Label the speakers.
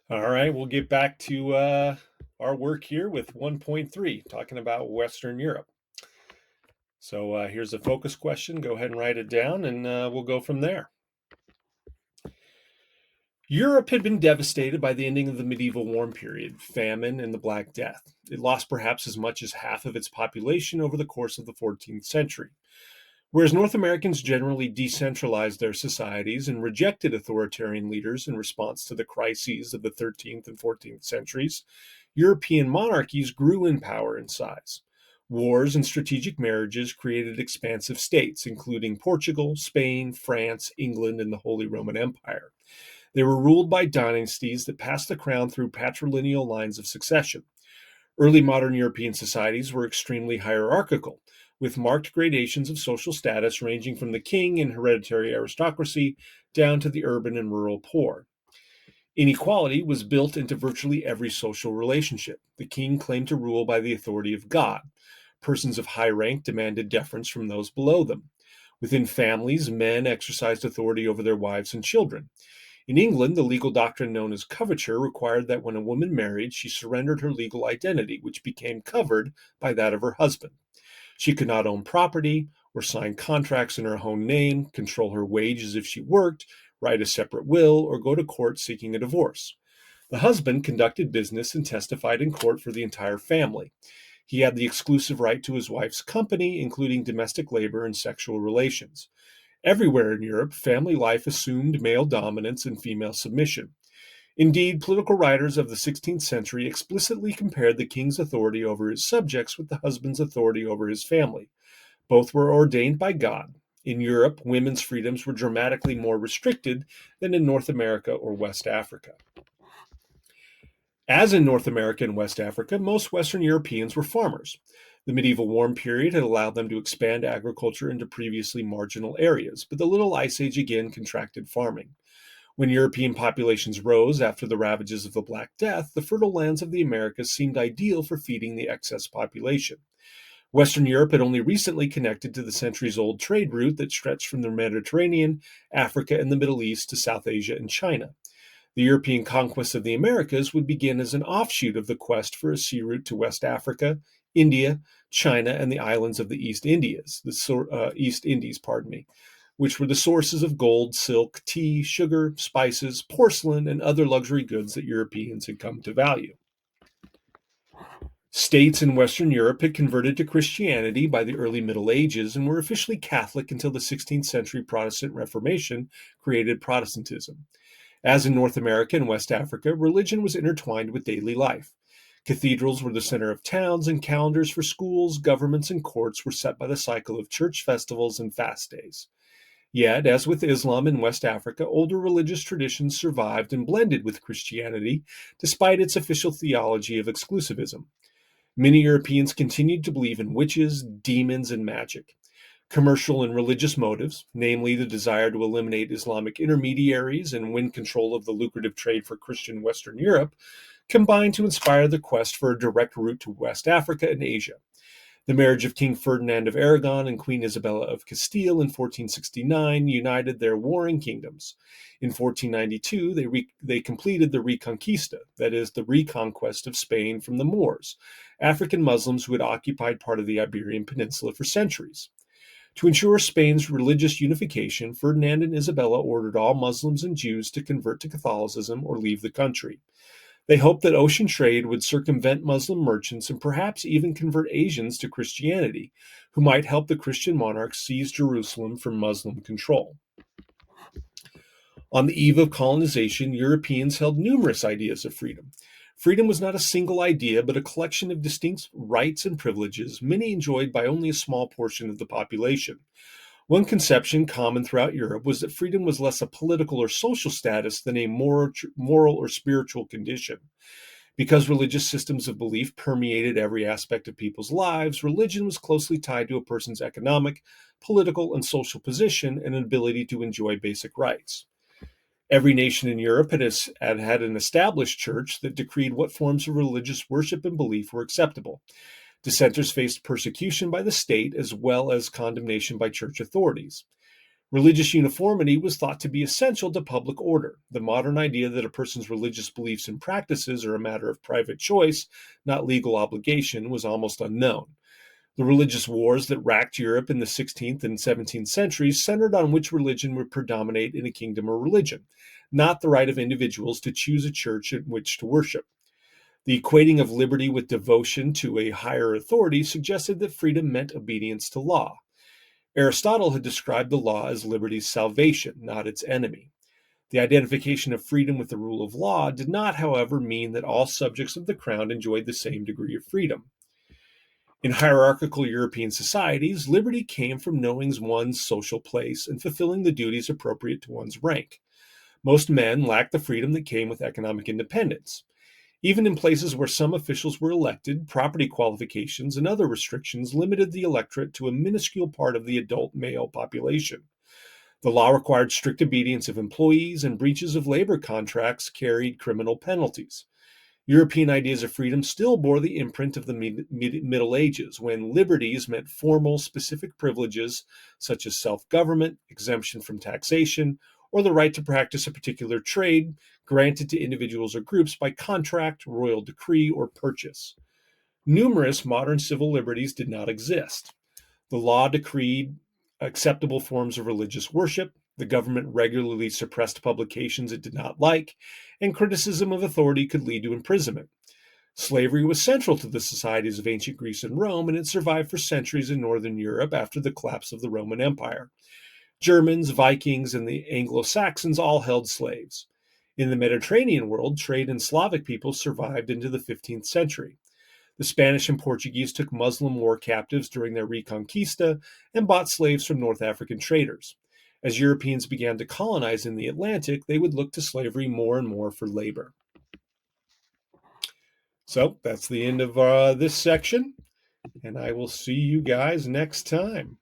Speaker 1: All right, we'll get back to our work here with 1.3, talking about Western Europe. So here's a focus question. Go ahead and write it down, and we'll go from there. Europe had been devastated by the ending of the medieval warm period, famine, and the Black Death. It lost perhaps as much as half of its population over the course of the 14th century. Whereas North Americans generally decentralized their societies and rejected authoritarian leaders in response to the crises of the 13th and 14th centuries, European monarchies grew in power and size. Wars and strategic marriages created expansive states, including Portugal, Spain, France, England, and the Holy Roman Empire. They were ruled by dynasties that passed the crown through patrilineal lines of succession. Early modern European societies were extremely hierarchical, with marked gradations of social status ranging from the king and hereditary aristocracy down to the urban and rural poor. Inequality was built into virtually every social relationship. The king claimed to rule by the authority of God. Persons of high rank demanded deference from those below them. Within families, men exercised authority over their wives and children. In England, the legal doctrine known as coverture required that when a woman married, she surrendered her legal identity, which became covered by that of her husband. She could not own property or sign contracts in her own name, control her wages if she worked, write a separate will, or go to court seeking a divorce. The husband conducted business and testified in court for the entire family. He had the exclusive right to his wife's company, including domestic labor and sexual relations. Everywhere in Europe, family life assumed male dominance and female submission. Indeed, political writers of the 16th century explicitly compared the king's authority over his subjects with the husband's authority over his family. Both were ordained by God. In Europe, women's freedoms were dramatically more restricted than in North America or West Africa. As in North America and West Africa, most Western Europeans were farmers. The medieval warm period had allowed them to expand agriculture into previously marginal areas, but the Little Ice Age again contracted farming. When European populations rose after the ravages of the Black Death, the fertile lands of the Americas seemed ideal for feeding the excess population. Western Europe had only recently connected to the centuries-old trade route that stretched from the Mediterranean, Africa, and the Middle East to South Asia and China. The European conquest of the Americas would begin as an offshoot of the quest for a sea route to West Africa, India, China, and the islands of the East Indies, which were the sources of gold, silk, tea, sugar, spices, porcelain, and other luxury goods that Europeans had come to value. States in Western Europe had converted to Christianity by the early Middle Ages and were officially Catholic until the 16th century Protestant Reformation created Protestantism. As in North America and West Africa, religion was intertwined with daily life. Cathedrals were the center of towns, and calendars for schools, governments, and courts were set by the cycle of church festivals and fast days. Yet, as with Islam in West Africa, older religious traditions survived and blended with Christianity, despite its official theology of exclusivism. Many Europeans continued to believe in witches, demons, and magic. Commercial and religious motives, namely the desire to eliminate Islamic intermediaries and win control of the lucrative trade for Christian Western Europe, combined to inspire the quest for a direct route to West Africa and Asia. The marriage of King Ferdinand of Aragon and Queen Isabella of Castile in 1469 united their warring kingdoms. In 1492, they completed the Reconquista, that is, the reconquest of Spain from the Moors, African Muslims who had occupied part of the Iberian Peninsula for centuries. To ensure Spain's religious unification, Ferdinand and Isabella ordered all Muslims and Jews to convert to Catholicism or leave the country. They hoped that ocean trade would circumvent Muslim merchants and perhaps even convert Asians to Christianity, who might help the Christian monarchs seize Jerusalem from Muslim control. On the eve of colonization, Europeans held numerous ideas of freedom. Freedom was not a single idea, but a collection of distinct rights and privileges, many enjoyed by only a small portion of the population. One conception common throughout Europe was that freedom was less a political or social status than a moral or spiritual condition. Because religious systems of belief permeated every aspect of people's lives, religion was closely tied to a person's economic, political, and social position and an ability to enjoy basic rights. Every nation in Europe had an established church that decreed what forms of religious worship and belief were acceptable. Dissenters faced persecution by the state as well as condemnation by church authorities. Religious uniformity was thought to be essential to public order. The modern idea that a person's religious beliefs and practices are a matter of private choice, not legal obligation, was almost unknown. The religious wars that racked Europe in the 16th and 17th centuries centered on which religion would predominate in a kingdom or religion, not the right of individuals to choose a church in which to worship. The equating of liberty with devotion to a higher authority suggested that freedom meant obedience to law. Aristotle had described the law as liberty's salvation, not its enemy. The identification of freedom with the rule of law did not, however, mean that all subjects of the crown enjoyed the same degree of freedom. In hierarchical European societies, liberty came from knowing one's social place and fulfilling the duties appropriate to one's rank. Most men lacked the freedom that came with economic independence. Even in places where some officials were elected, property qualifications and other restrictions limited the electorate to a minuscule part of the adult male population. The law required strict obedience of employees, and breaches of labor contracts carried criminal penalties. European ideas of freedom still bore the imprint of the Middle Ages, when liberties meant formal, specific privileges such as self government, exemption from taxation, or the right to practice a particular trade granted to individuals or groups by contract, royal decree, or purchase. Numerous modern civil liberties did not exist. The law decreed acceptable forms of religious worship. The government regularly suppressed publications it did not like, and criticism of authority could lead to imprisonment. Slavery was central to the societies of ancient Greece and Rome, and it survived for centuries in Northern Europe after the collapse of the Roman Empire. Germans, Vikings, and the Anglo-Saxons all held slaves. In the Mediterranean world, trade in Slavic peoples survived into the 15th century. The Spanish and Portuguese took Muslim war captives during their Reconquista and bought slaves from North African traders. As Europeans began to colonize in the Atlantic, they would look to slavery more and more for labor. So that's the end of this section, and I will see you guys next time.